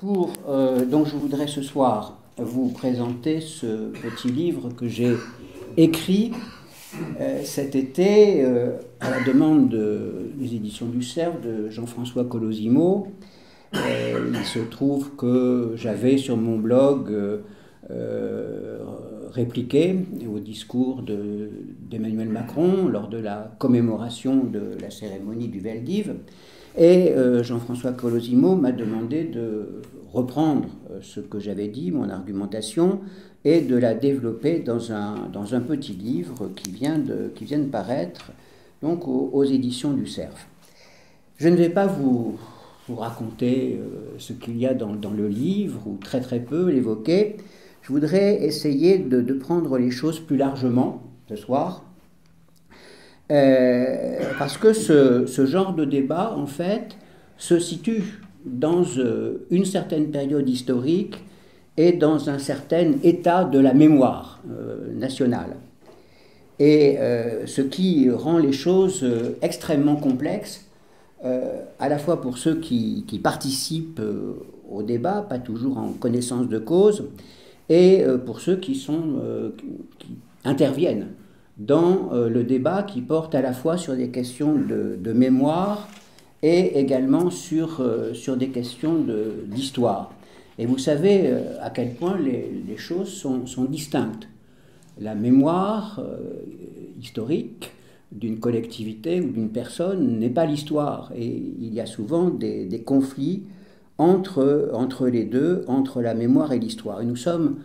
Donc je voudrais ce soir vous présenter ce petit livre que j'ai écrit cet été à la demande des éditions du Cerf de Jean-François Colosimo. Il se trouve que j'avais sur mon blog répliqué au discours d'Emmanuel Macron lors de la commémoration de la cérémonie du Veldiv. Et Jean-François Colosimo m'a demandé de reprendre ce que j'avais dit, mon argumentation, et de la développer dans un petit livre qui vient de paraître donc aux éditions du Cerf. Je ne vais pas vous raconter ce qu'il y a dans le livre, ou très très peu l'évoquer. Je voudrais essayer de prendre les choses plus largement ce soir. Parce que ce genre de débat, en fait, se situe dans une certaine période historique et dans un certain état de la mémoire nationale. Et ce qui rend les choses extrêmement complexes, à la fois pour ceux qui participent au débat, pas toujours en connaissance de cause, et pour ceux qui interviennent dans le débat qui porte à la fois sur des questions de mémoire et également sur des questions d'histoire. Et vous savez à quel point les choses sont distinctes. La mémoire historique d'une collectivité ou d'une personne n'est pas l'histoire. Et il y a souvent des conflits entre les deux, entre la mémoire et l'histoire. Et nous sommes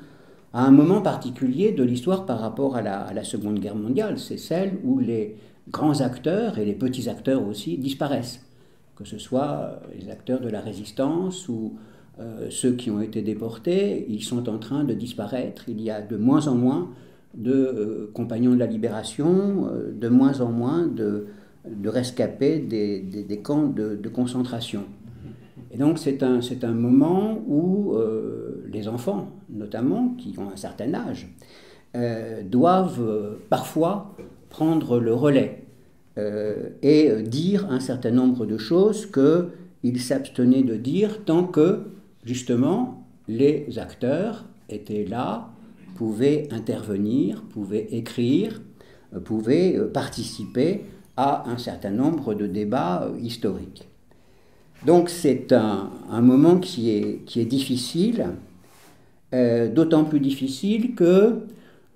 à un moment particulier de l'histoire par rapport à la Seconde Guerre mondiale. C'est celle où les grands acteurs et les petits acteurs aussi disparaissent, que ce soit les acteurs de la résistance ou ceux qui ont été déportés. Ils sont en train de disparaître. Il y a de moins en moins de compagnons de la libération, de moins en moins de rescapés des camps de concentration. Et donc c'est un moment où les enfants, notamment, qui ont un certain âge, doivent parfois prendre le relais et dire un certain nombre de choses qu'ils s'abstenaient de dire tant que, justement, les acteurs étaient là, pouvaient intervenir, pouvaient écrire, pouvaient participer à un certain nombre de débats historiques. Donc c'est un moment qui est difficile, d'autant plus difficile que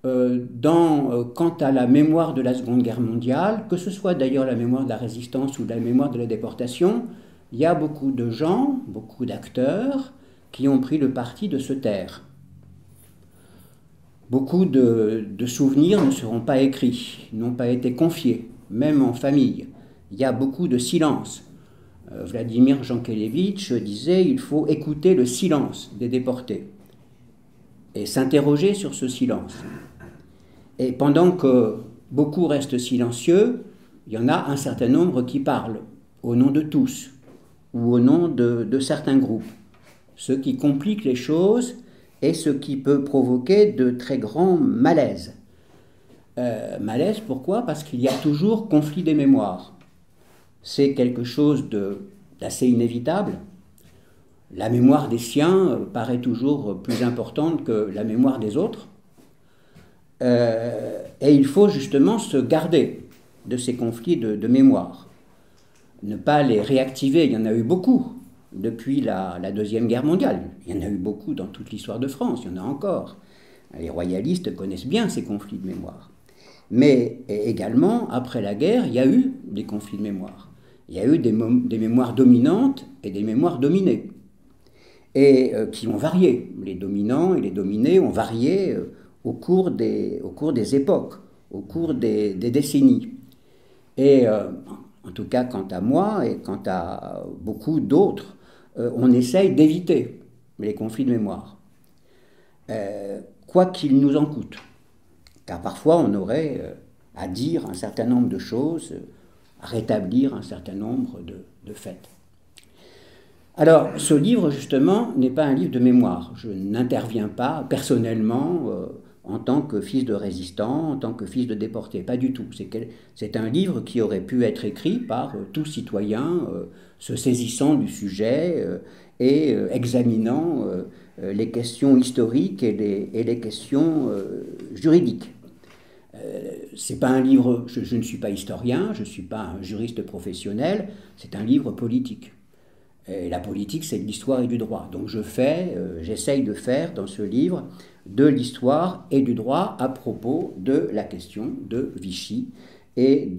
quant à la mémoire de la Seconde Guerre mondiale, que ce soit d'ailleurs la mémoire de la résistance ou la mémoire de la déportation, il y a beaucoup de gens, beaucoup d'acteurs qui ont pris le parti de se taire. Beaucoup de souvenirs ne seront pas écrits, n'ont pas été confiés, même en famille. Il y a beaucoup de silence. Vladimir Jankélévitch disait il faut écouter le silence des déportés et s'interroger sur ce silence. Et pendant que beaucoup restent silencieux, il y en a un certain nombre qui parlent au nom de tous ou au nom de certains groupes, ce qui complique les choses et ce qui peut provoquer de très grands malaises. Malaise, pourquoi ? Parce qu'il y a toujours conflit des mémoires. C'est quelque chose d'assez inévitable. La mémoire des siens paraît toujours plus importante que la mémoire des autres. Et il faut justement se garder de ces conflits de mémoire. Ne pas les réactiver. Il y en a eu beaucoup depuis la Deuxième Guerre mondiale. Il y en a eu beaucoup dans toute l'histoire de France. Il y en a encore. Les royalistes connaissent bien ces conflits de mémoire. Mais également, après la guerre, il y a eu des conflits de mémoire. Il y a eu des mémoires dominantes et des mémoires dominées, et qui ont varié. Les dominants et les dominés ont varié au cours des époques, au cours des décennies. Et en tout cas, quant à moi et quant à beaucoup d'autres, on essaye d'éviter les conflits de mémoire, quoi qu'il nous en coûte. Car parfois, on aurait à dire un certain nombre de choses, à rétablir un certain nombre de faits. Alors, ce livre, justement, n'est pas un livre de mémoire. Je n'interviens pas personnellement en tant que fils de résistant, en tant que fils de déporté. Pas du tout. C'est un livre qui aurait pu être écrit par tout citoyen se saisissant du sujet et examinant les questions historiques et les questions juridiques. C'est pas un livre, je ne suis pas historien, je ne suis pas un juriste professionnel, c'est un livre politique. Et la politique, c'est de l'histoire et du droit. Donc j'essaye de faire dans ce livre de l'histoire et du droit à propos de la question de Vichy et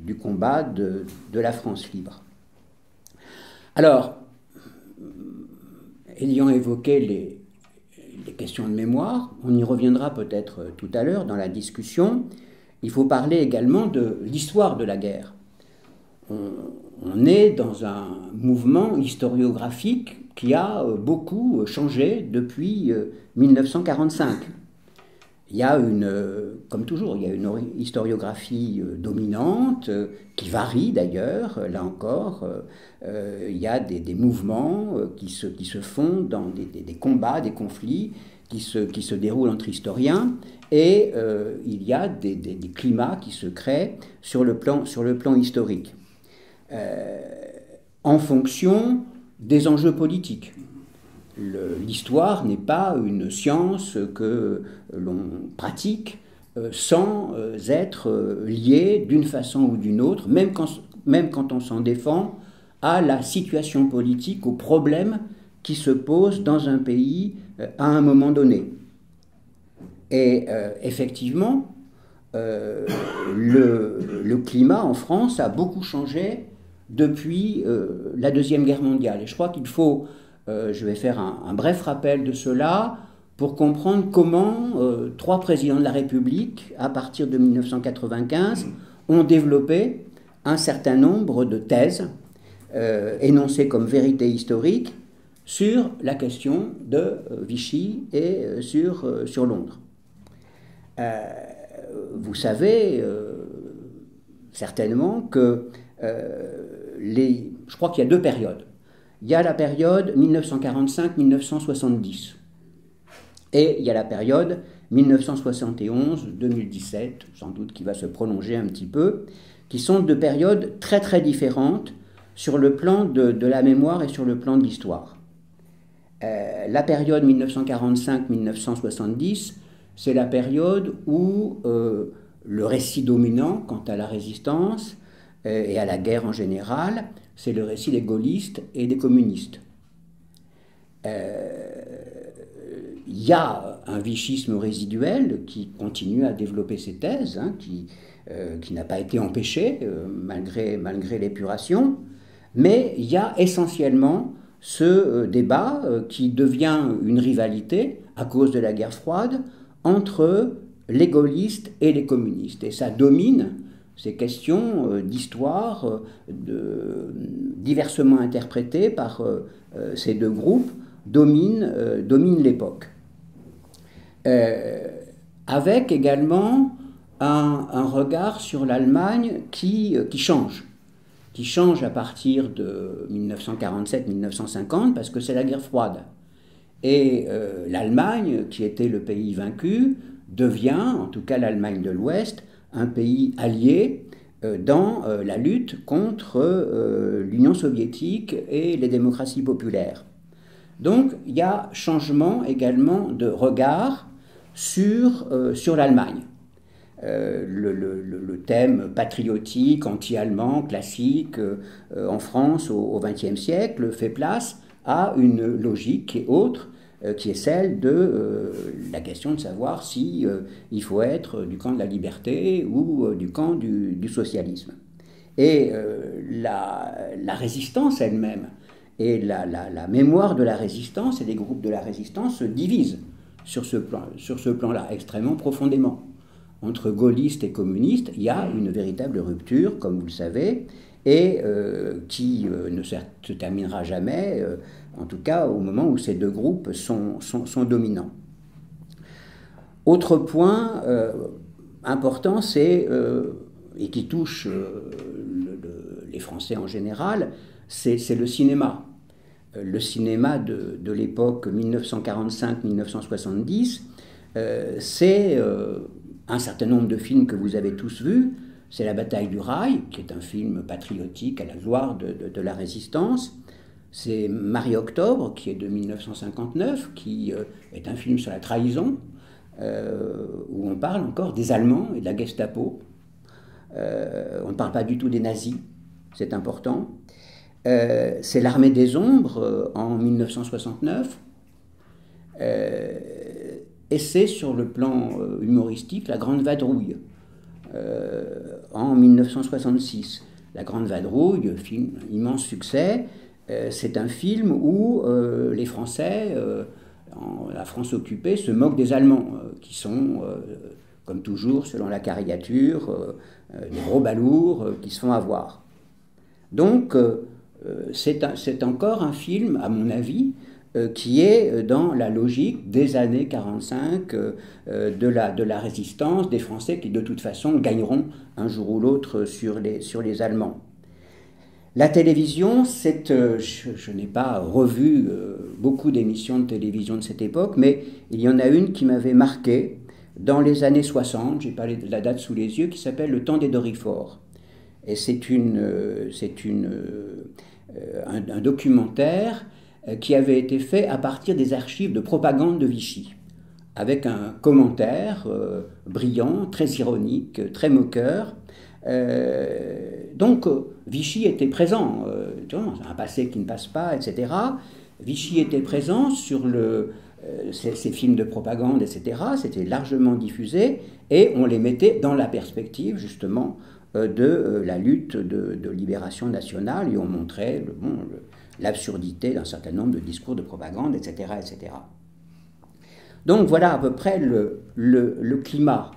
du combat de la France libre. Alors, ayant évoqué les questions de mémoire, on y reviendra peut-être tout à l'heure dans la discussion, il faut parler également de l'histoire de la guerre. On est dans un mouvement historiographique qui a beaucoup changé depuis 1945. Il y a comme toujours, il y a une historiographie dominante qui varie d'ailleurs, là encore. Il y a des mouvements qui se font dans des combats, des conflits qui se déroulent entre historiens, et il y a des climats qui se créent sur le plan historique, en fonction des enjeux politiques. L'histoire n'est pas une science que l'on pratique sans être liée d'une façon ou d'une autre, même quand on s'en défend, à la situation politique, aux problèmes qui se posent dans un pays à un moment donné. Et effectivement, le climat en France a beaucoup changé depuis la Deuxième Guerre mondiale. Et je crois qu'il faut... je vais faire un bref rappel de cela pour comprendre comment 3 présidents de la République, à partir de 1995, ont développé un certain nombre de thèses énoncées comme vérité historique sur la question de Vichy et sur Londres. Vous savez certainement que je crois qu'il y a 2 périodes. Il y a la période 1945-1970 et il y a la période 1971-2017, sans doute qui va se prolonger un petit peu, qui sont 2 périodes très très différentes sur le plan de la mémoire et sur le plan de l'histoire. La période 1945-1970, c'est la période où le récit dominant quant à la résistance et à la guerre en général, c'est le récit des gaullistes et des communistes. Il y a un vichisme résiduel qui continue à développer ses thèses, qui n'a pas été empêché malgré l'épuration, mais il y a essentiellement ce débat qui devient une rivalité à cause de la guerre froide entre les gaullistes et les communistes. Et ça domine ces questions d'histoire, diversement interprétées par ces 2 groupes, dominent l'époque. Avec également un regard sur l'Allemagne qui change à partir de 1947-1950, parce que c'est la guerre froide. Et l'Allemagne, qui était le pays vaincu, devient, en tout cas l'Allemagne de l'Ouest, un pays allié dans la lutte contre l'Union soviétique et les démocraties populaires. Donc il y a changement également de regard sur l'Allemagne. Le thème patriotique, anti-allemand, classique en France au XXe siècle fait place à une logique qui est autre, qui est celle de la question de savoir si il faut être du camp de la liberté ou du camp du socialisme. Et la résistance elle-même et la mémoire de la résistance et des groupes de la résistance se divisent sur ce plan-là extrêmement profondément. Entre gaullistes et communistes, il y a une véritable rupture, comme vous le savez, et qui ne se terminera jamais, en tout cas au moment où ces 2 groupes sont dominants. Autre point important, c'est, et qui touche les Français en général, c'est le cinéma. Le cinéma de l'époque 1945-1970, c'est un certain nombre de films que vous avez tous vus. C'est La bataille du Rail, qui est un film patriotique à la gloire de la résistance. C'est Marie-Octobre, qui est de 1959, qui est un film sur la trahison, où on parle encore des Allemands et de la Gestapo. On ne parle pas du tout des nazis, c'est important. C'est L'Armée des Ombres en 1969. Et c'est sur le plan humoristique La Grande Vadrouille en 1966. La Grande Vadrouille, film immense succès, c'est un film où les Français, la France occupée, se moquent des Allemands, qui sont, comme toujours, selon la caricature, des gros balourds qui se font avoir. Donc, c'est encore un film, à mon avis, qui est dans la logique des années 45, de la résistance des Français qui, de toute façon, gagneront un jour ou l'autre sur les Allemands. La télévision, je n'ai pas revu beaucoup d'émissions de télévision de cette époque, mais il y en a une qui m'avait marqué dans les années 60, j'ai pas la date sous les yeux, qui s'appelle Le Temps des Dorifores. Et c'est un documentaire qui avait été fait à partir des archives de propagande de Vichy, avec un commentaire brillant, très ironique, très moqueur. Donc Vichy était présent, un passé qui ne passe pas, etc. Vichy était présent sur ces films de propagande, etc. C'était largement diffusé et on les mettait dans la perspective justement de la lutte de libération nationale et on montrait l'absurdité d'un certain nombre de discours de propagande, etc. etc. Donc voilà à peu près le climat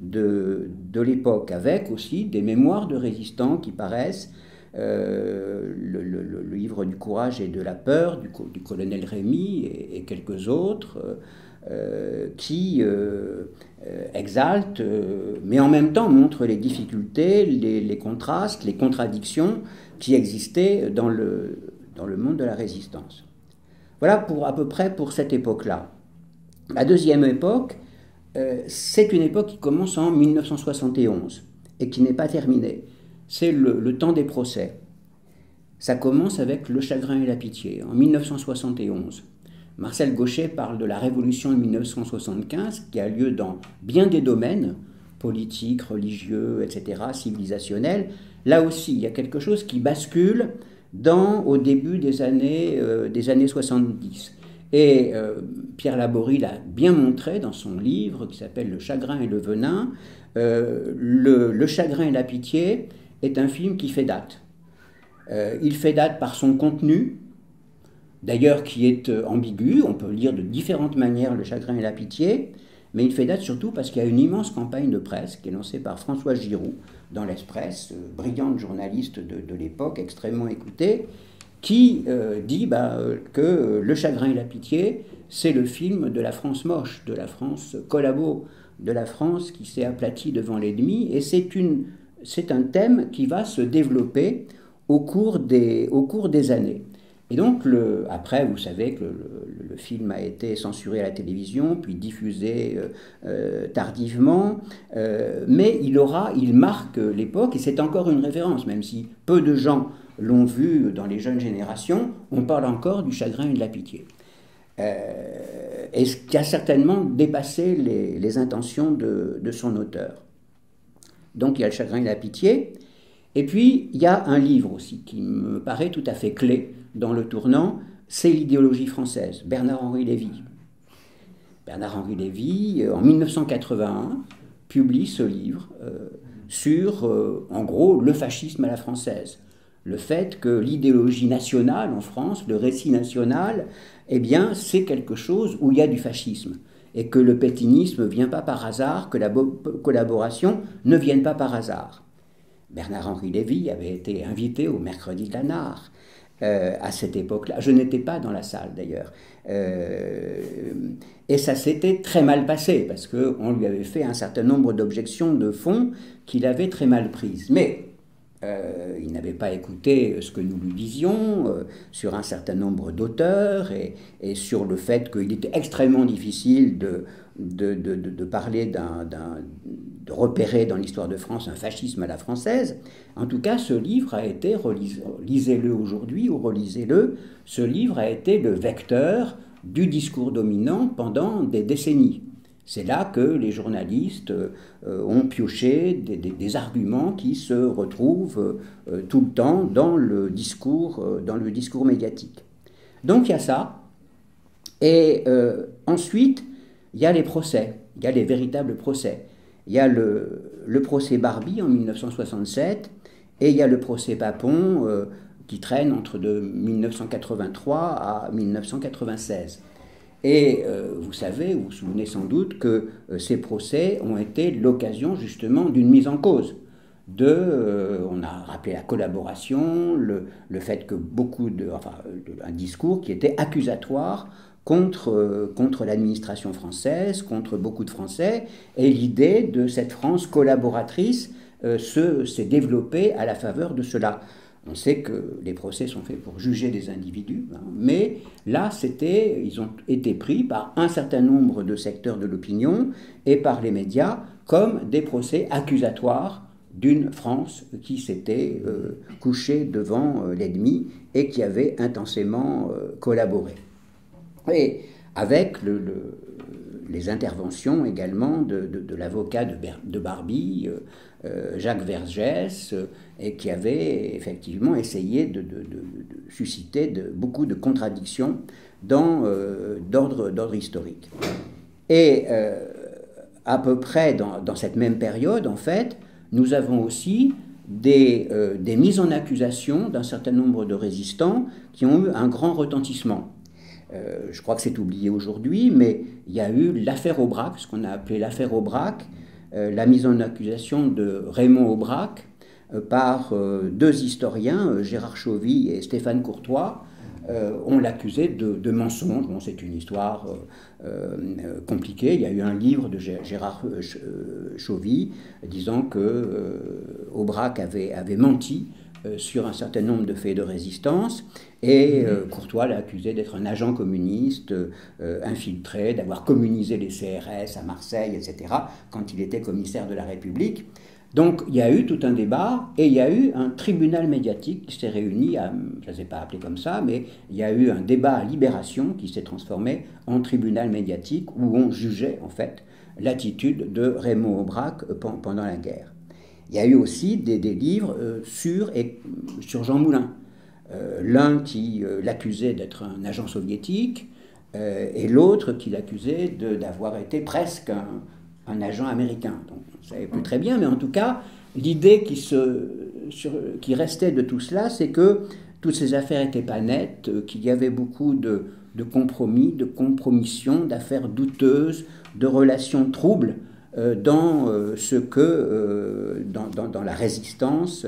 de l'époque, avec aussi des mémoires de résistants qui paraissent, le livre du courage et de la peur du colonel Rémy et quelques autres, qui exaltent, mais en même temps montrent les difficultés, les contrastes, les contradictions qui existaient dans le monde de la résistance. Voilà à peu près pour cette époque-là. La deuxième époque, c'est une époque qui commence en 1971 et qui n'est pas terminée. C'est le temps des procès. Ça commence avec Le Chagrin et la Pitié, en 1971. Marcel Gauchet parle de la révolution de 1975 qui a lieu dans bien des domaines, politiques, religieux, etc., civilisationnels. Là aussi, il y a quelque chose qui bascule au début des années 70. Et Pierre Laborie l'a bien montré dans son livre qui s'appelle Le Chagrin et le Venin. Le Chagrin et la Pitié est un film qui fait date. Il fait date par son contenu, d'ailleurs qui est ambigu, on peut lire de différentes manières Le Chagrin et la Pitié, mais il fait date surtout parce qu'il y a une immense campagne de presse qui est lancée par François Giroud dans l'Express, brillante journaliste de l'époque, extrêmement écoutée, qui dit que Le Chagrin et la Pitié, c'est le film de la France moche, de la France collabo, de la France qui s'est aplatie devant l'ennemi, et c'est un thème qui va se développer au cours des années. Et donc, après, vous savez que le film a été censuré à la télévision, puis diffusé tardivement, mais il marque l'époque, et c'est encore une référence, même si peu de gens l'ont vu dans les jeunes générations, on parle encore du Chagrin et de la Pitié. Et ce qui a certainement dépassé les intentions de son auteur. Donc il y a Le Chagrin et la Pitié, et puis il y a un livre aussi qui me paraît tout à fait clé dans le tournant, c'est L'idéologie française, Bernard-Henri Lévy. Bernard-Henri Lévy, en 1981, publie ce livre sur, en gros, le fascisme à la française. Le fait que l'idéologie nationale en France, le récit national, eh bien, c'est quelque chose où il y a du fascisme. Et que le pétinisme ne vient pas par hasard, que la collaboration ne vienne pas par hasard. Bernard-Henri Lévy avait été invité au Mercredi de la Nare à cette époque-là. Je n'étais pas dans la salle d'ailleurs. Et ça s'était très mal passé parce qu'on lui avait fait un certain nombre d'objections de fond qu'il avait très mal prises. Mais il n'avait pas écouté ce que nous lui disions sur un certain nombre d'auteurs et sur le fait qu'il était extrêmement difficile de parler de repérer dans l'histoire de France un fascisme à la française. En tout cas, ce livre a été, lisez-le aujourd'hui ou relisez-le, ce livre a été le vecteur du discours dominant pendant des décennies. C'est là que les journalistes ont pioché des arguments qui se retrouvent tout le temps dans le discours médiatique. Donc il y a ça. Et ensuite, il y a les procès, il y a les véritables procès. Il y a le procès Barbie en 1967 et il y a le procès Papon qui traîne entre 1983 à 1996. Et vous savez, vous vous souvenez sans doute que ces procès ont été l'occasion justement d'une mise en cause. On a rappelé la collaboration, le fait que un discours qui était accusatoire contre l'administration française, contre beaucoup de Français, et l'idée de cette France collaboratrice s'est développée à la faveur de cela. On sait que les procès sont faits pour juger des individus, hein, mais là, ils ont été pris par un certain nombre de secteurs de l'opinion et par les médias comme des procès accusatoires d'une France qui s'était couchée devant l'ennemi et qui avait intensément collaboré. Et avec les interventions également de l'avocat de Barbie, Jacques Vergès, et qui avait effectivement essayé de susciter beaucoup de contradictions d'ordre historique. Et à peu près dans cette même période, en fait, nous avons aussi des mises en accusation d'un certain nombre de résistants qui ont eu un grand retentissement. Je crois que c'est oublié aujourd'hui, mais il y a eu l'affaire Aubrac, ce qu'on a appelé l'affaire Aubrac, la mise en accusation de Raymond Aubrac par deux historiens, Gérard Chauvy et Stéphane Courtois. On l'accusait de mensonge. Bon, c'est une histoire compliquée. Il y a eu un livre de Gérard Chauvy disant que Aubrac avait menti sur un certain nombre de faits de résistance, et Courtois l'a accusé d'être un agent communiste infiltré, d'avoir communisé les CRS à Marseille, etc., quand il était commissaire de la République. Donc il y a eu tout un débat, et il y a eu un tribunal médiatique qui s'est réuni, je ne les ai pas appelés comme ça, mais il y a eu un débat à Libération qui s'est transformé en tribunal médiatique où on jugeait en fait l'attitude de Raymond Aubrac pendant la guerre. Il y a eu aussi des livres sur Jean Moulin. L'un qui l'accusait d'être un agent soviétique et l'autre qui l'accusait d'avoir été presque un agent américain. Donc, on ne savait plus très bien, mais en tout cas, l'idée qui restait de tout cela, c'est que toutes ces affaires n'étaient pas nettes, qu'il y avait beaucoup de compromis, de compromissions, d'affaires douteuses, de relations troubles dans la résistance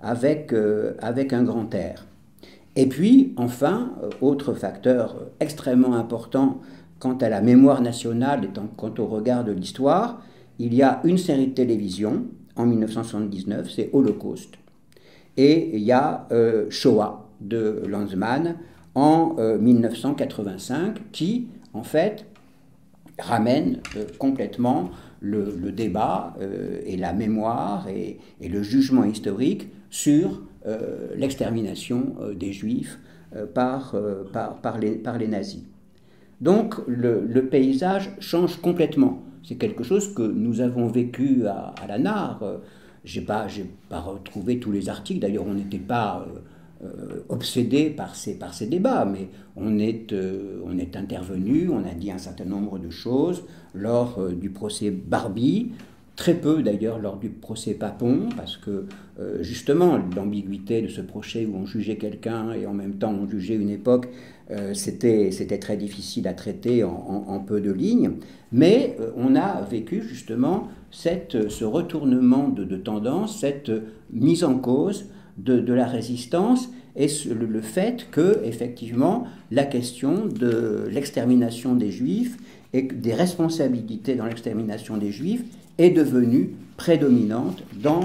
avec un grand R. Et puis, enfin, autre facteur extrêmement important quant à la mémoire nationale et quant au regard de l'histoire, il y a une série de télévision en 1979, c'est Holocauste, et il y a Shoah de Lanzmann en 1985 qui, en fait, ramène complètement le débat et la mémoire et le jugement historique sur l'extermination des Juifs par les nazis. Donc le paysage change complètement. C'est quelque chose que nous avons vécu à la NAR. Je n'ai pas retrouvé tous les articles, d'ailleurs on n'était pas obsédé par ces débats, mais on est intervenu, on a dit un certain nombre de choses lors du procès Barbie, très peu d'ailleurs lors du procès Papon, parce que justement l'ambiguïté de ce procès où on jugeait quelqu'un et en même temps on jugeait une époque, c'était très difficile à traiter en peu de lignes, mais on a vécu justement ce retournement de tendance, cette mise en cause de la résistance et le fait que, effectivement, la question de l'extermination des Juifs et des responsabilités dans l'extermination des Juifs est devenue prédominante dans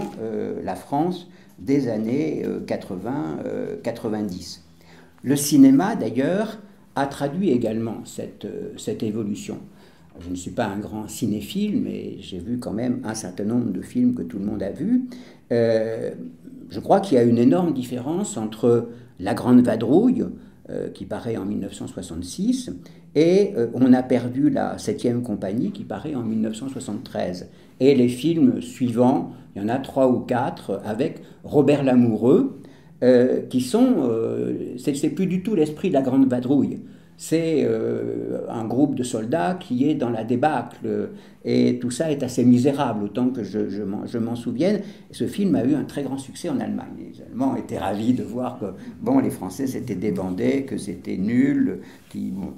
la France des années 80-90. Le cinéma, d'ailleurs, a traduit également cette évolution. je ne suis pas un grand cinéphile, mais j'ai vu quand même un certain nombre de films que tout le monde a vus. Je crois qu'il y a une énorme différence entre La Grande Vadrouille, qui paraît en 1966, et On a perdu la 7e compagnie, qui paraît en 1973. Et les films suivants, il y en a 3 ou 4, avec Robert Lamoureux, qui sont... c'est plus du tout l'esprit de La Grande Vadrouille. C'est un groupe de soldats qui est dans la débâcle, et tout ça est assez misérable, autant que je m'en souvienne. Et ce film a eu un très grand succès en Allemagne. Les Allemands étaient ravis de voir que bon, les Français s'étaient débandés, que c'était nul,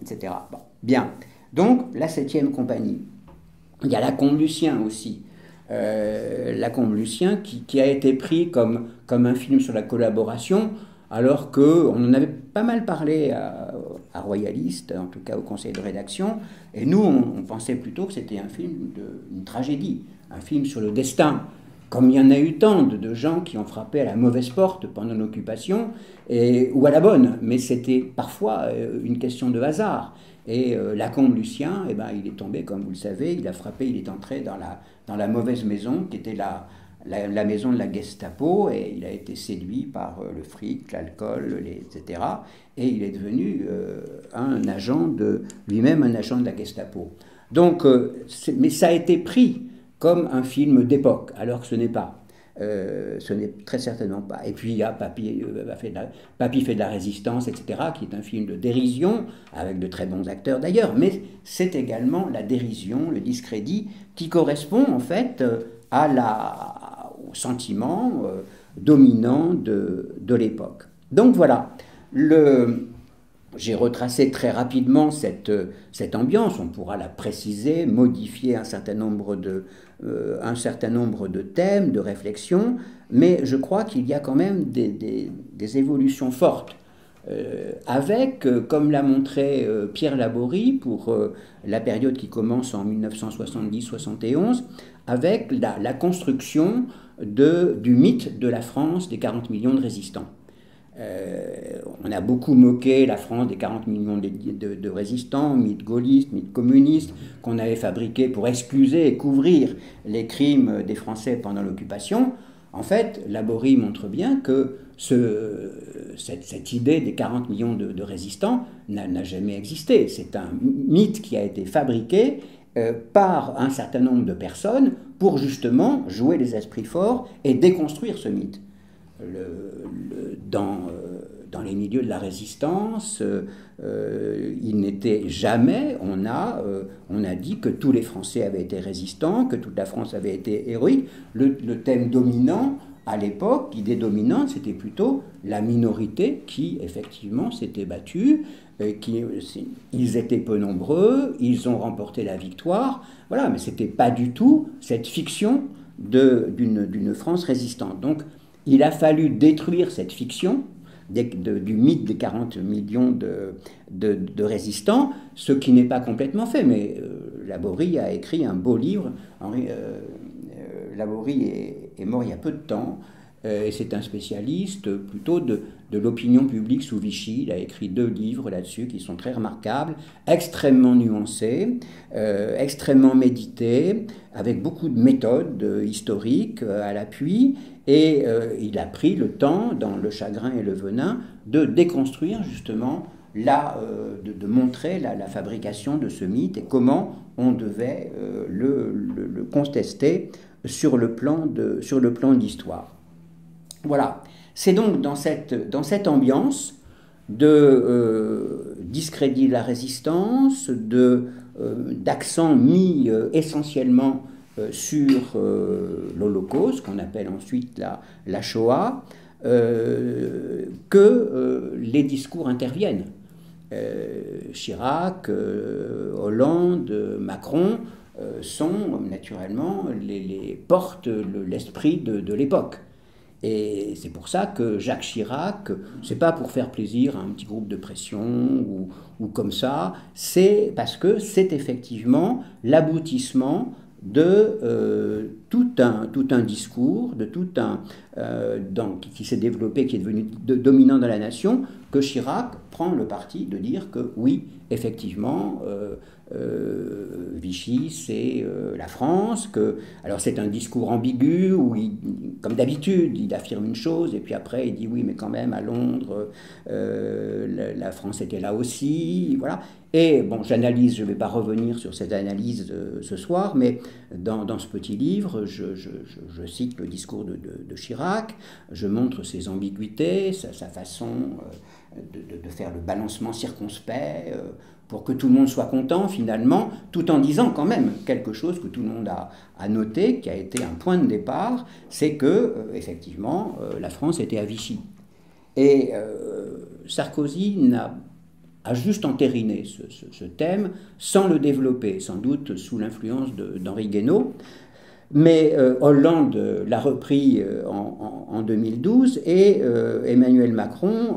etc. Bon, bien. Donc, la 7e compagnie. Il y a Lacombe-Lucien aussi. Lacombe-Lucien qui a été pris comme un film sur la collaboration, alors qu'on en avait pas mal parlé à Royaliste, en tout cas au conseil de rédaction, et nous on pensait plutôt que c'était un film une tragédie, un film sur le destin, comme il y en a eu tant de gens qui ont frappé à la mauvaise porte pendant l'occupation, ou à la bonne, mais c'était parfois une question de hasard. Et Lacombe-Lucien, eh ben, il est tombé, comme vous le savez, il a frappé, il est entré dans la mauvaise maison, qui était la maison de la Gestapo, et il a été séduit par le fric, l'alcool, etc. Et il est devenu lui-même un agent de la Gestapo. Donc, mais ça a été pris comme un film d'époque, alors que ce n'est pas. Ce n'est très certainement pas. Et puis il y a Papy fait de la résistance, etc., qui est un film de dérision, avec de très bons acteurs d'ailleurs, mais c'est également la dérision, le discrédit, qui correspond en fait au sentiment dominant de l'époque. Donc voilà, j'ai retracé très rapidement cette ambiance, on pourra la préciser, modifier un certain nombre de thèmes, de réflexions, mais je crois qu'il y a quand même des évolutions fortes. Avec, comme l'a montré Pierre Laborie pour la période qui commence en 1970-71, avec la construction du mythe de la France des 40 millions de résistants. On a beaucoup moqué la France des 40 millions de résistants, mythe gaulliste, mythe communiste, qu'on avait fabriqué pour excuser et couvrir les crimes des Français pendant l'occupation. En fait, Laborie montre bien que cette idée des 40 millions de résistants n'a jamais existé. C'est un mythe qui a été fabriqué par un certain nombre de personnes pour justement jouer les esprits forts et déconstruire ce mythe. Dans les milieux de la résistance, il n'était jamais, on a dit que tous les Français avaient été résistants, que toute la France avait été héroïque. Le thème dominant, à l'époque, l'idée dominante, c'était plutôt la minorité qui, effectivement, s'était battue, ils étaient peu nombreux, ils ont remporté la victoire, voilà, mais ce n'était pas du tout cette fiction d'une France résistante. Donc, il a fallu détruire cette fiction du mythe des 40 millions de résistants, ce qui n'est pas complètement fait, mais Laborie a écrit un beau livre. Laborie est mort il y a peu de temps, et c'est un spécialiste plutôt de l'opinion publique sous Vichy. Il a écrit 2 livres là-dessus qui sont très remarquables, extrêmement nuancés, extrêmement médités, avec beaucoup de méthodes historiques à l'appui, et il a pris le temps, dans Le Chagrin et le Venin, de déconstruire justement, de montrer la fabrication de ce mythe et comment on devait le contester sur le plan de l'histoire. Voilà, c'est donc dans cette ambiance de discrédit de la résistance, d'accent mis essentiellement sur l'Holocauste, qu'on appelle ensuite la Shoah, que les discours interviennent. Chirac, Hollande, Macron sont naturellement portent l'esprit de l'époque. Et c'est pour ça que Jacques Chirac, c'est pas pour faire plaisir à un petit groupe de pression ou comme ça, c'est parce que c'est effectivement l'aboutissement de tout un discours, qui s'est développé, qui est devenu dominant dans la nation, que Chirac prend le parti de dire que oui, effectivement, Vichy, c'est la France, alors c'est un discours ambigu, où comme d'habitude, il affirme une chose, et puis après il dit oui, mais quand même, à Londres, la France était là aussi, voilà. Et bon, j'analyse, je ne vais pas revenir sur cette analyse ce soir, mais dans ce petit livre, je cite le discours de Chirac, je montre ses ambiguïtés, sa façon de faire le balancement circonspect, pour que tout le monde soit content finalement, tout en disant quand même quelque chose que tout le monde a noté, qui a été un point de départ, c'est que, effectivement, la France était à Vichy. Et Sarkozy a juste entériné ce thème sans le développer, sans doute sous l'influence d'Henri Guénaud. Mais Hollande l'a repris en 2012 et Emmanuel Macron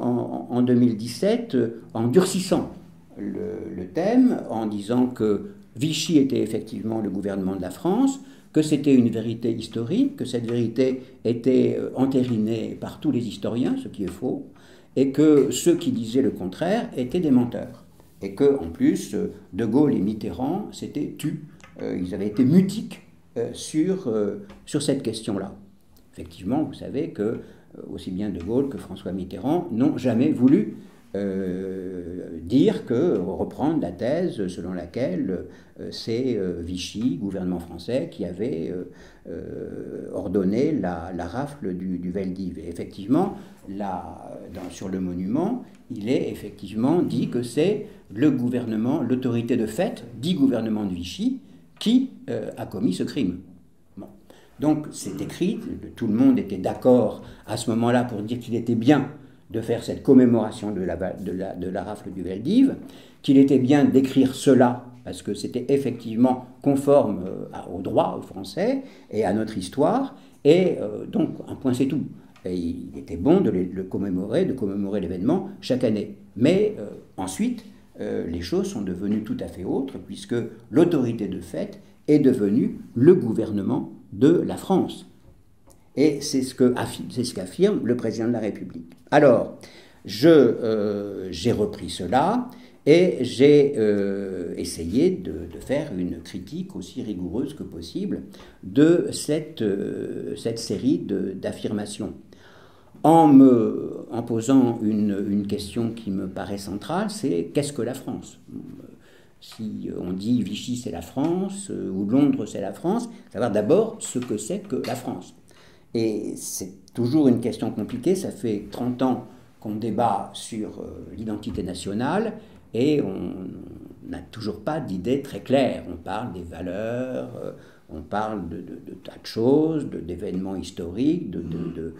en 2017 en durcissant le thème, en disant que Vichy était effectivement le gouvernement de la France, que c'était une vérité historique, que cette vérité était entérinée par tous les historiens, ce qui est faux, et que ceux qui disaient le contraire étaient des menteurs. Et que, en plus, De Gaulle et Mitterrand s'étaient tus, ils avaient été mutiques sur cette question-là. Effectivement, vous savez que aussi bien De Gaulle que François Mitterrand n'ont jamais voulu reprendre la thèse selon laquelle c'est Vichy, gouvernement français, qui avait ordonné la rafle du Veldiv. Et effectivement, sur le monument, il est effectivement dit que c'est le gouvernement, l'autorité de fait, dit gouvernement de Vichy, qui a commis ce crime. Bon. Donc c'est écrit, tout le monde était d'accord à ce moment-là pour dire qu'il était bien de faire cette commémoration de la rafle du Veldiv, qu'il était bien d'écrire cela, parce que c'était effectivement conforme au droit français et à notre histoire, et donc un point c'est tout. Et il était bon de commémorer l'événement chaque année. Mais ensuite, les choses sont devenues tout à fait autres, puisque l'autorité de fait est devenue le gouvernement de la France. Et c'est ce qu'affirme le président de la République. Alors, j'ai repris cela et j'ai essayé de faire une critique aussi rigoureuse que possible de cette série d'affirmations. En posant une question qui me paraît centrale, c'est qu'est-ce que la France ? Si on dit Vichy c'est la France, ou Londres c'est la France, savoir d'abord ce que c'est que la France. Et c'est toujours une question compliquée, ça fait 30 ans qu'on débat sur l'identité nationale, et on n'a toujours pas d'idée très claire. On parle des valeurs, on parle de tas de choses, d'événements historiques, de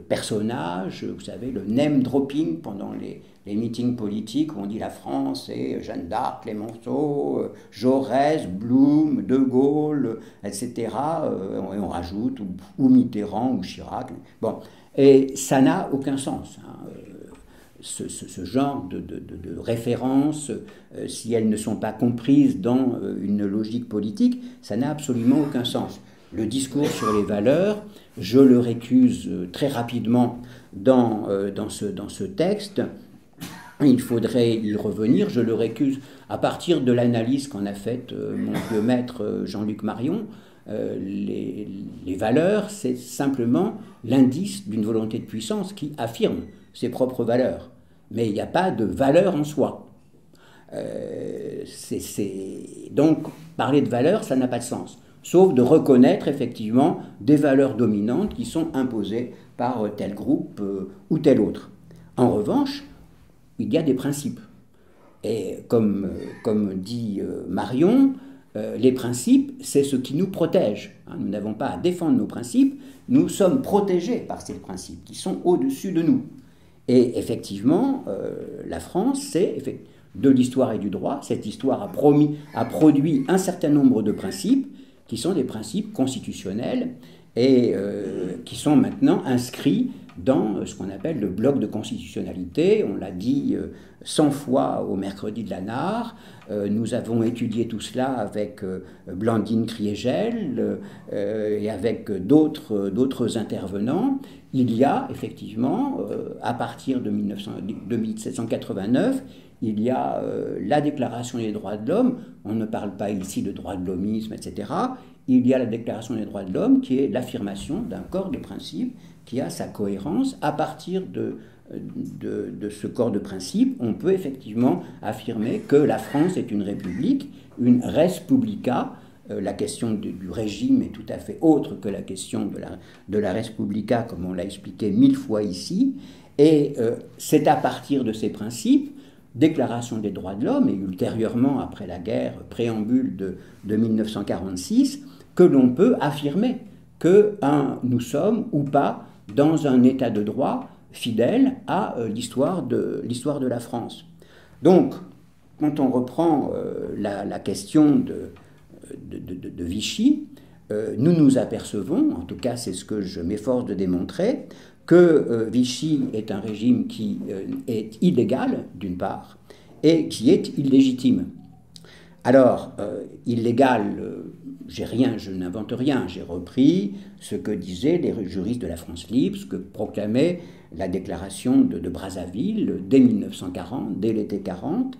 personnages. Vous savez, le name dropping pendant les meetings politiques où on dit la France et Jeanne d'Arc, Clémenceau, Jaurès, Blum, De Gaulle, etc. Et on rajoute ou Mitterrand ou Chirac. Bon, et ça n'a aucun sens. Hein. Ce genre de références, si elles ne sont pas comprises dans une logique politique, ça n'a absolument aucun sens. Le discours sur les valeurs, je le récuse très rapidement dans ce texte. Il faudrait y revenir. Je le récuse à partir de l'analyse qu'en a faite mon vieux maître Jean-Luc Marion. Les valeurs, c'est simplement l'indice d'une volonté de puissance qui affirme ses propres valeurs. Mais il n'y a pas de valeur en soi. Donc, parler de valeurs, ça n'a pas de sens. Sauf de reconnaître effectivement des valeurs dominantes qui sont imposées par tel groupe ou tel autre. En revanche, il y a des principes. Et comme dit Marion, les principes, c'est ce qui nous protège. Nous n'avons pas à défendre nos principes, nous sommes protégés par ces principes qui sont au-dessus de nous. Et effectivement, la France, c'est de l'histoire et du droit. Cette histoire a produit un certain nombre de principes qui sont des principes constitutionnels et qui sont maintenant inscrits dans ce qu'on appelle le bloc de constitutionnalité. On l'a dit 100 fois au mercredi de la NAR. Nous avons étudié tout cela avec Blandine Kriegel et avec d'autres intervenants. Il y a effectivement, à partir de 1789, il y a la Déclaration des droits de l'homme. On ne parle pas ici de droit de l'hommisme, etc. Il y a la Déclaration des droits de l'homme qui est l'affirmation d'un corps de principes qui a sa cohérence. À partir de ce corps de principes, on peut effectivement affirmer que la France est une république, une res publica. La question du régime est tout à fait autre que la question de la res publica, comme on l'a expliqué 1000 fois ici. Et c'est à partir de ces principes, Déclaration des droits de l'homme, et ultérieurement, après la guerre, préambule de 1946, que l'on peut affirmer que nous sommes ou pas dans un état de droit fidèle à l'histoire de la France. Donc, quand on reprend la question de Vichy, nous nous apercevons, en tout cas c'est ce que je m'efforce de démontrer, que Vichy est un régime qui est illégal, d'une part, et qui est illégitime. Alors, illégal, je n'invente rien, j'ai repris ce que disaient les juristes de la France libre, ce que proclamait la déclaration de Brazzaville dès 1940, dès l'été 40,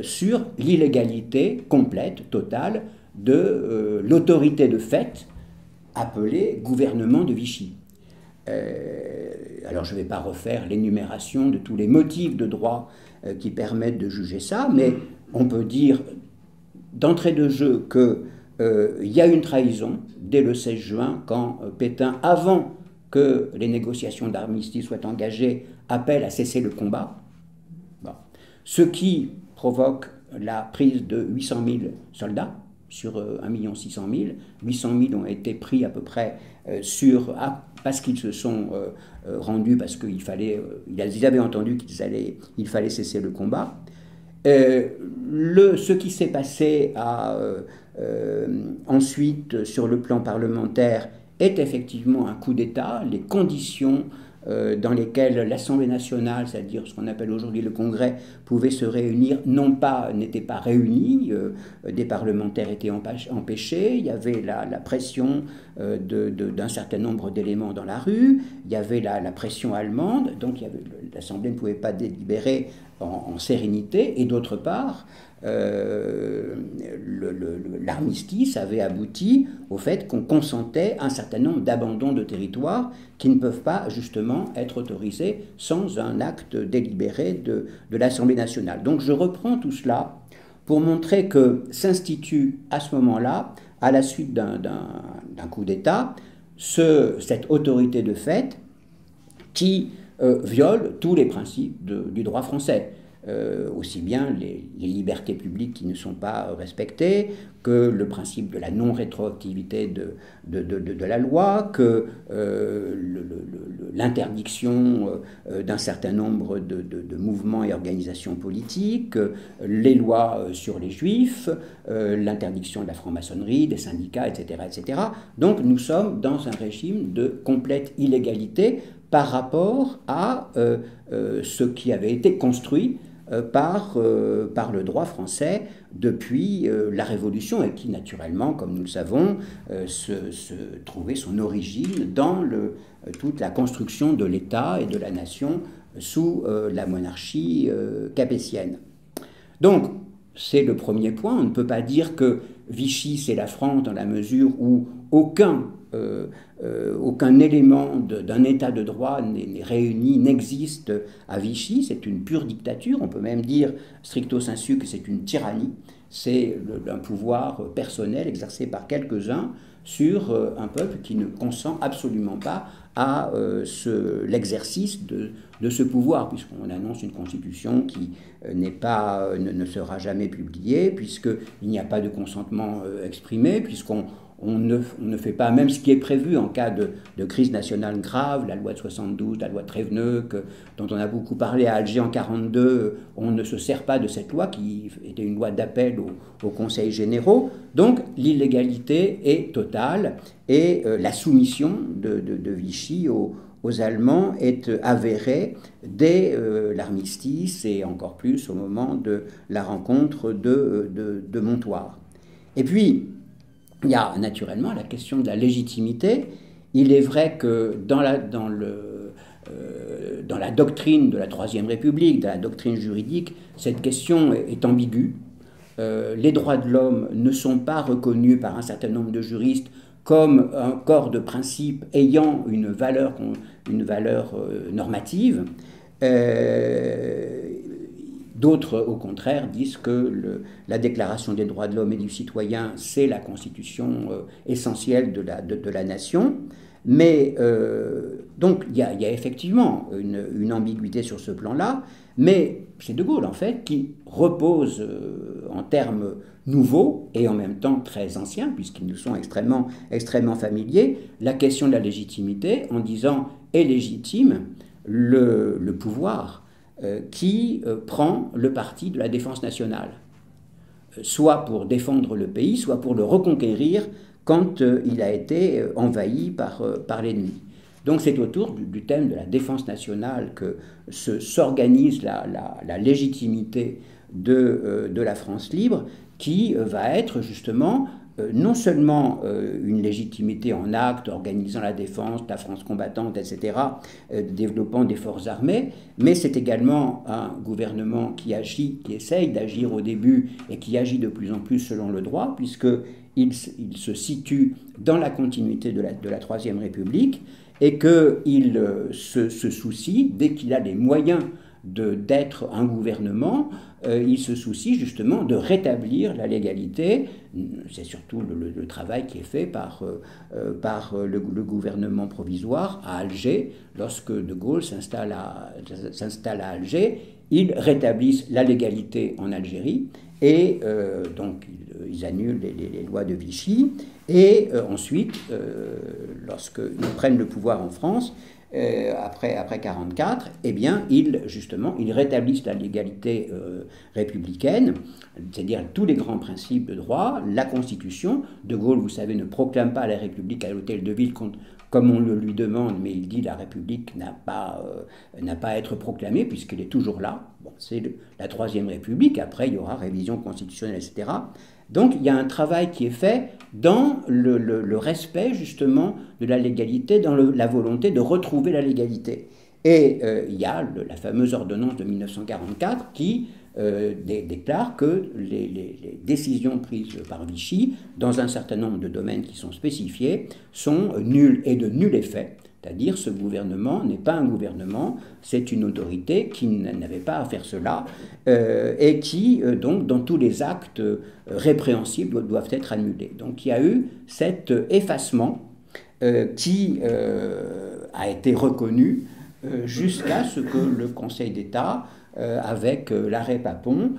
sur l'illégalité complète, totale, de l'autorité de fait appelée gouvernement de Vichy. Alors je ne vais pas refaire l'énumération de tous les motifs de droit qui permettent de juger ça, mais on peut dire d'entrée de jeu qu'il y a une trahison dès le 16 juin quand Pétain, avant que les négociations d'armistice soient engagées, appelle à cesser le combat. Bon. Ce qui provoque la prise de 800 000 soldats sur 1 600 000. 800 000 ont été pris à peu près parce qu'ils se sont rendus, parce ils avaient entendu qu'il fallait cesser le combat. Ce qui s'est passé ensuite sur le plan parlementaire est effectivement un coup d'État. Les conditions dans lesquelles l'Assemblée nationale, c'est-à-dire ce qu'on appelle aujourd'hui le Congrès, pouvait se réunir, n'étaient pas réunies. Des parlementaires étaient empêchés. Il y avait la pression d'un certain nombre d'éléments dans la rue. Il y avait la pression allemande. Donc l'Assemblée ne pouvait pas délibérer en sérénité. Et d'autre part, l'armistice avait abouti au fait qu'on consentait un certain nombre d'abandons de territoires qui ne peuvent pas justement être autorisés sans un acte délibéré de l'Assemblée nationale. Donc je reprends tout cela pour montrer que s'institue à ce moment-là, à la suite d'un coup d'État, cette autorité de fait qui viole tous les principes du droit français. Aussi bien les libertés publiques qui ne sont pas respectées, que le principe de la non-rétroactivité de la loi, que l'interdiction d'un certain nombre de mouvements et organisations politiques, les lois sur les juifs, l'interdiction de la franc-maçonnerie, des syndicats, etc., etc. Donc nous sommes dans un régime de complète illégalité par rapport à ce qui avait été construit par le droit français depuis la Révolution et qui naturellement, comme nous le savons, se trouvait son origine dans toute la construction de l'État et de la nation sous la monarchie capétienne. Donc, c'est le premier point. On ne peut pas dire que Vichy, c'est la France dans la mesure où aucun élément d'un état de droit n'est réuni, n'existe à Vichy. C'est une pure dictature. On peut même dire, stricto sensu, que c'est une tyrannie. C'est un pouvoir personnel exercé par quelques-uns sur un peuple qui ne consent absolument pas à l'exercice de ce pouvoir, puisqu'on annonce une constitution qui ne sera jamais publiée, puisqu'il n'y a pas de consentement exprimé, puisqu'on ne fait pas même ce qui est prévu en cas de crise nationale grave, la loi de 72, la loi de Tréveneux, dont on a beaucoup parlé à Alger en 1942, on ne se sert pas de cette loi qui était une loi d'appel au Conseil généraux. Donc l'illégalité est totale et la soumission de Vichy au aux Allemands est avérée dès l'armistice et encore plus au moment de la rencontre de Montoire. Et puis, il y a naturellement la question de la légitimité. Il est vrai que dans la doctrine de la Troisième République, dans la doctrine juridique, cette question est ambiguë. Les droits de l'homme ne sont pas reconnus par un certain nombre de juristes comme un corps de principes ayant une valeur normative. D'autres, au contraire, disent que la Déclaration des droits de l'homme et du citoyen, c'est la constitution essentielle de la nation. Mais donc il y a effectivement une ambiguïté sur ce plan-là, mais c'est De Gaulle en fait qui repose en termes nouveaux et en même temps très anciens, puisqu'ils nous sont extrêmement familiers, la question de la légitimité en disant est légitime le pouvoir qui prend le parti de la défense nationale, soit pour défendre le pays, soit pour le reconquérir quand il a été envahi par l'ennemi. Donc c'est autour du thème de la défense nationale que s'organise la légitimité de la France libre, qui va être justement non seulement une légitimité en acte, organisant la défense, la France combattante, etc., développant des forces armées, mais c'est également un gouvernement qui agit, qui essaye d'agir au début et qui agit de plus en plus selon le droit, puisqu'il se situe dans la continuité de la Troisième République et qu'il se soucie, dès qu'il a les moyens d'être un gouvernement, il se soucie justement de rétablir la légalité. C'est surtout le travail qui est fait par le gouvernement provisoire à Alger. Lorsque De Gaulle s'installe à Alger, ils rétablissent la légalité en Algérie et donc ils annulent les lois de Vichy. Et ensuite, lorsqu'ils prennent le pouvoir en France, après 1944, eh bien, ils rétablissent la légalité républicaine, c'est-à-dire tous les grands principes de droit, la Constitution. De Gaulle, vous savez, ne proclame pas la République à l'hôtel de ville comme on le lui demande, mais il dit la République n'a pas à être proclamée puisqu'elle est toujours là. Bon, c'est la Troisième République, après il y aura révision constitutionnelle, etc. Donc il y a un travail qui est fait dans le respect justement de la légalité, dans la volonté de retrouver la légalité. Et il y a la fameuse ordonnance de 1944 qui déclare que les décisions prises par Vichy, dans un certain nombre de domaines qui sont spécifiés, sont nulles et de nul effet. C'est-à-dire ce gouvernement n'est pas un gouvernement, c'est une autorité qui n'avait pas à faire cela et qui, donc, dans tous les actes répréhensibles, doivent être annulés. Donc il y a eu cet effacement qui a été reconnu jusqu'à ce que le Conseil d'État, avec l'arrêt Papon,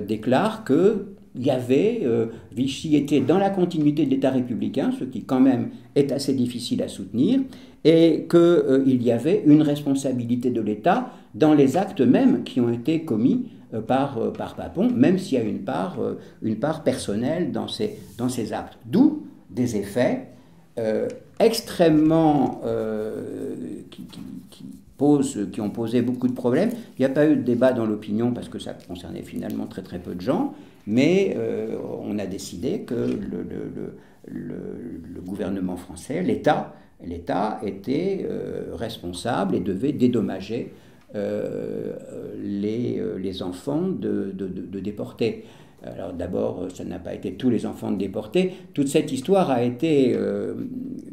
déclare que Vichy était dans la continuité de l'État républicain, ce qui quand même est assez difficile à soutenir, et qu'il y avait une responsabilité de l'État dans les actes mêmes qui ont été commis par Papon, même s'il y a une part personnelle dans ces actes. D'où des effets extrêmement qui ont posé beaucoup de problèmes. Il n'y a pas eu de débat dans l'opinion parce que ça concernait finalement très très peu de gens, mais on a décidé que le gouvernement français, l'État était responsable et devait dédommager les enfants de déportés. Alors d'abord, ça n'a pas été tous les enfants de déportés. Toute cette histoire a été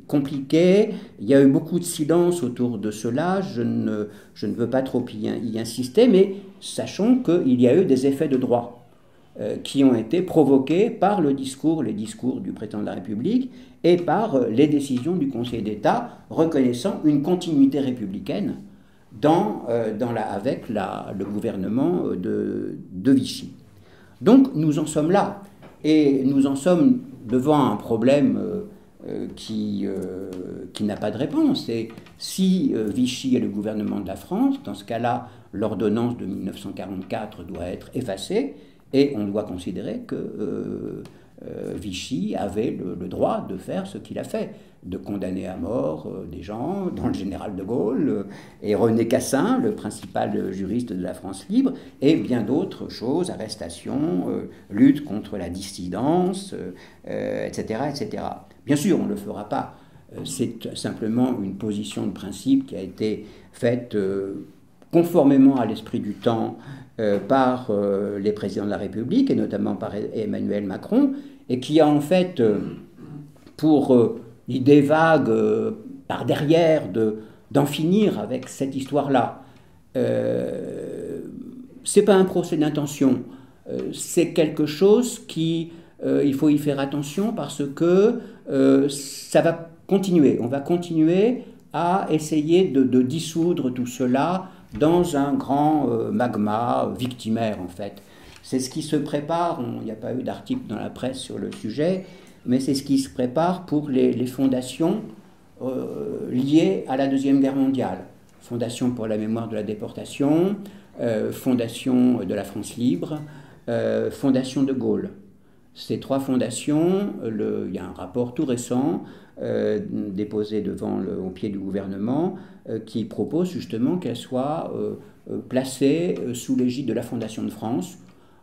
compliquée. Il y a eu beaucoup de silence autour de cela. Je ne veux pas trop y insister, mais sachons qu'il y a eu des effets de droit qui ont été provoqués par les discours du président de la République et par les décisions du Conseil d'État reconnaissant une continuité républicaine avec le gouvernement de Vichy. Donc nous en sommes là, et nous en sommes devant un problème qui n'a pas de réponse. Et si Vichy est le gouvernement de la France, dans ce cas-là, l'ordonnance de 1944 doit être effacée, et on doit considérer que Vichy avait le droit de faire ce qu'il a fait, de condamner à mort des gens, dont le général de Gaulle et René Cassin, le principal juriste de la France libre, et bien d'autres choses, arrestations, lutte contre la dissidence, etc., etc. Bien sûr, on ne le fera pas. C'est simplement une position de principe qui a été faite conformément à l'esprit du temps par les présidents de la République, et notamment par Emmanuel Macron, et qui a en fait pour l'idée vague par derrière d'en finir avec cette histoire-là. C'est pas un procès d'intention, c'est quelque chose qui, il faut y faire attention parce que ça va continuer. On va continuer à essayer de dissoudre tout cela dans un grand magma victimaire, en fait. C'est ce qui se prépare, il n'y a pas eu d'article dans la presse sur le sujet, mais c'est ce qui se prépare pour les fondations liées à la Deuxième Guerre mondiale. Fondation pour la mémoire de la déportation, Fondation de la France libre, Fondation de Gaulle. Ces trois fondations, il y a un rapport tout récent déposé au pied du gouvernement qui propose justement qu'elles soient placées sous l'égide de la Fondation de France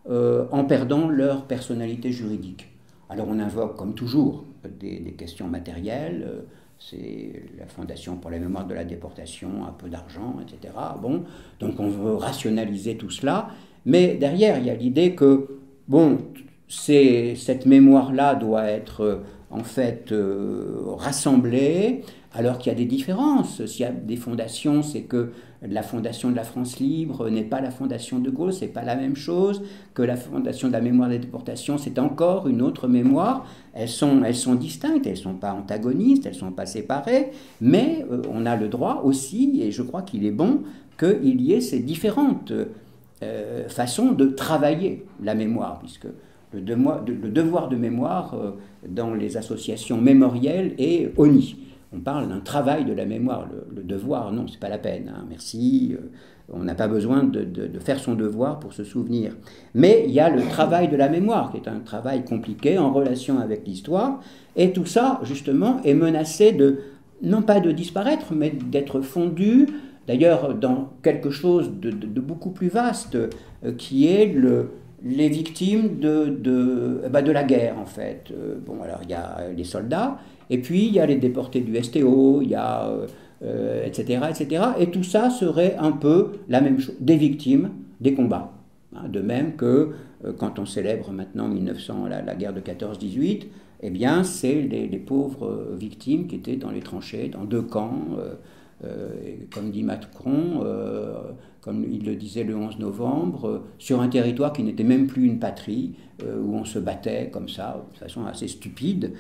en perdant leur personnalité juridique. Alors on invoque comme toujours des questions matérielles, c'est la Fondation pour la mémoire de la déportation, un peu d'argent, etc. Bon, donc on veut rationaliser tout cela, mais derrière il y a l'idée que, bon, cette mémoire-là doit être en fait rassemblée, alors qu'il y a des différences. S'il y a des fondations, c'est que la Fondation de la France libre n'est pas la Fondation de Gaulle, c'est pas la même chose, que la Fondation de la mémoire des déportations, c'est encore une autre mémoire. Elles sont distinctes, elles ne sont pas antagonistes, elles ne sont pas séparées, mais on a le droit aussi, et je crois qu'il est bon, qu'il y ait ces différentes façons de travailler la mémoire, puisque le devoir de mémoire dans les associations mémorielles est honni. On parle d'un travail de la mémoire. Le devoir, non, c'est pas la peine. Hein, merci. On n'a pas besoin de faire son devoir pour se souvenir. Mais il y a le travail de la mémoire, qui est un travail compliqué en relation avec l'histoire. Et tout ça, justement, est menacé non pas de disparaître, mais d'être fondu, d'ailleurs, dans quelque chose de beaucoup plus vaste, qui est les victimes de la guerre, en fait. Bon, alors, il y a les soldats, et puis il y a les déportés du STO, il y a etc., etc. Et tout ça serait un peu la même chose, des victimes des combats. Hein, de même que quand on célèbre maintenant 1900, la guerre de 14-18, eh bien c'est les pauvres victimes qui étaient dans les tranchées, dans deux camps, comme dit Macron, comme il le disait le 11 novembre, sur un territoire qui n'était même plus une patrie, où on se battait comme ça, de façon assez stupide,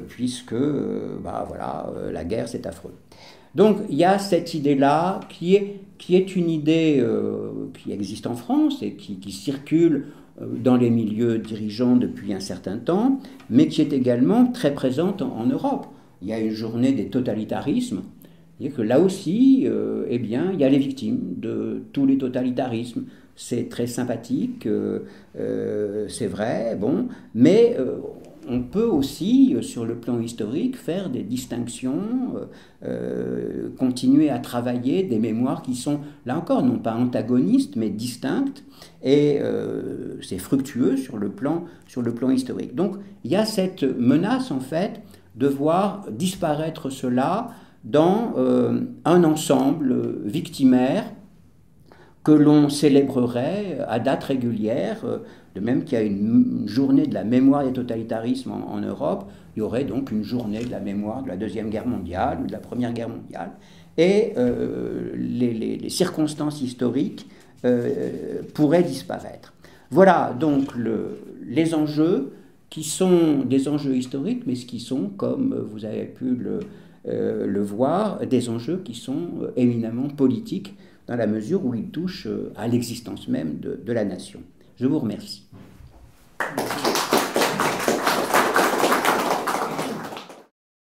puisque la guerre c'est affreux. Donc il y a cette idée-là qui est une idée qui existe en France et qui circule dans les milieux dirigeants depuis un certain temps, mais qui est également très présente en Europe. Il y a une journée des totalitarismes. Et que là aussi, eh bien, il y a les victimes de tous les totalitarismes. C'est très sympathique, c'est vrai, bon, mais on peut aussi, sur le plan historique, faire des distinctions, continuer à travailler des mémoires qui sont, là encore, non pas antagonistes, mais distinctes, et c'est fructueux sur le plan historique. Donc, il y a cette menace, en fait, de voir disparaître cela dans un ensemble victimaire que l'on célébrerait à date régulière, de même qu'il y a une journée de la mémoire des totalitarismes en Europe, il y aurait donc une journée de la mémoire de la Deuxième Guerre mondiale ou de la Première Guerre mondiale. Et les circonstances historiques pourraient disparaître. Voilà donc les enjeux qui sont des enjeux historiques, mais qui sont, comme vous avez pu le voir, des enjeux qui sont éminemment politiques dans la mesure où ils touchent à l'existence même de la nation. Je vous remercie.